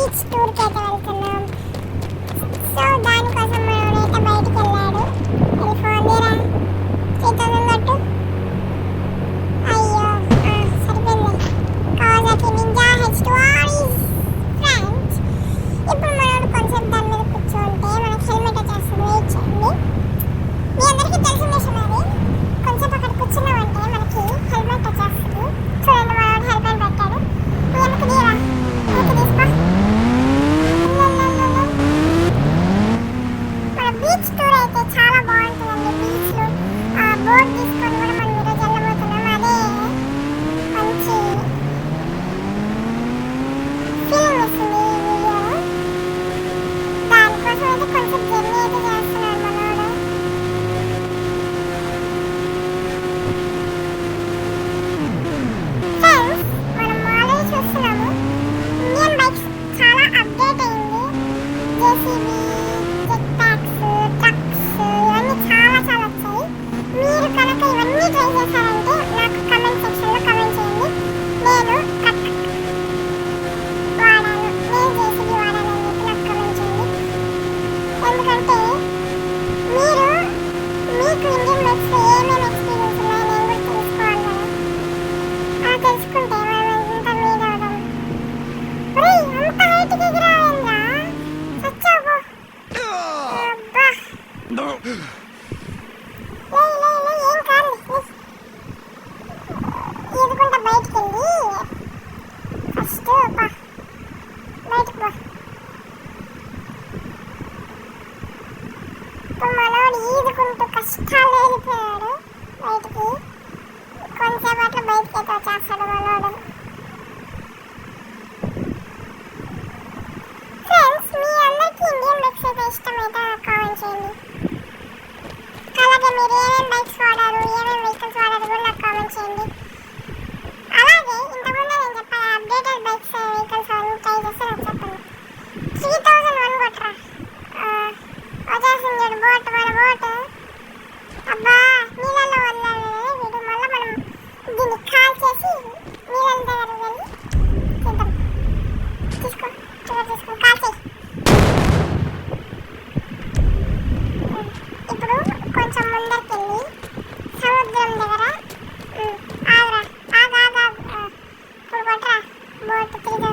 Beach టూర్కి అయితే వెళ్తున్నాం. సో దానికోసం మనోడైతే బయటికి వెళ్ళాడు. వెళ్ళిపోండిరా 3000 కట్టు. అయ్యో సరిపోయింది. కావాలకి నింజా H2R ఈజ్ ఫ్రెండ్స్. ఇప్పుడు మనోడు కొంచెం దాని మీద కూర్చోంటే మనకి హెల్మెట్ వచ్చేస్తుంది. వెయిట్ చేయండి. మీ అందరికీ తెలిసిన విషయం అది. కొంచెం అక్కడ కూర్చున్నామంటే మనకి హెల్మెట్ వచ్చేస్తుంది. చూడండి మనోడు హెల్మెట్ పెట్టాడు. వెనక్కి తీరా, వెనక్కి తీసుకో. మన బీచ్ టూర్ అయితే చాలా బాగుంటుందండి. బీచ్లో బోట్ తీసుకొని కూడా మనం ఈరోజు వెళ్ళబోతున్నాం. అదే మంచి ఫీలింగ్ వస్తుంది ఈ వీడియోలో. దానికోసం అయితే కొంచెం జర్నీ అయితే చేస్తున్నాడు మనోడు. ఫ్రెండ్స్, మనం ఆల్రెడీ చూస్తున్నాము ఇండియన్ బైక్స్ చాలా అప్డేట్ అయింది. జేసీబీ, జెట్ ప్యాక్స్, ట్రక్స్ ఇవన్నీ చాలా చాలా వచ్చాయి. మీరు కనుక ఇవన్నీ ట్రై చేశారంటే నాకు కమెంట్ సెక్షన్లో కమెంట్ చేయండి. నేను ట్రక్ వాడాను, నేను జేసీబీ వాడాను అని చెప్పి నాకు కమెంట్ చేయండి. ఎందుకంటే మీరు మీకు ఇండియన్ బైక్స్లో ఏమేమి ఎక్స్పీరియన్స్ ఉన్నాయో నేను కూడా తెలుసుకోవాలి కదా. అలా తెలుసుకుంటే మనం ఎంత మీద అవుదాం. ఒరేయ్, అంత హైట్కి ఎగిరావేంద్రా? చచ్చావు. అబ్బా, ఏం కాదు. ఈదుకుంటా బయటికి వెళ్ళి ఫస్ట్ బయటకు పో. ఇప్పుడు మనోడు ఈదుకుంటూ కష్టాలు వెళ్ళిపోయాడు బయటికి. కొంచెంసేపట్లో బయటికి అయితే వచ్చేస్తాడు మనోడు. ఫ్రెండ్స్, మీ అందరికీ ఇండియన్ బైక్స్ అయితే ఇష్టమైతే కామెంట్ చేయండి. అలాగే మీరు ఏమేమి బైక్స్ వాడారు, ఏమేమి వెహికల్స్ వాడారు కూడా నాకు కామెంట్ చేయండి. అలాగే ఇంతకుముందు నేను చెప్పాను అప్డేటెడ్ బైక్స్ వెహికల్స్ అన్ని ట్రై చేస్తే నాకు చెప్పండి. 3001 కొట్టరా. వచ్చేసింది బోట్, మన బోట్. అబ్బా, నీళ్ళల్లో వదిలేదు వీడు. మళ్ళీ మనం దీన్ని కాల్ చేసి నీళ్ళ దగ్గర వెళ్ళి చేద్దాం. తీసుకో, తీసుకో, కాల్ చేయి. ఇప్పుడు కొంచెం ముందరికి వెళ్ళి సముద్రం దగ్గర ఆగరా, ఆగా ఇప్పుడు కొట్టరా బోట్ 3001.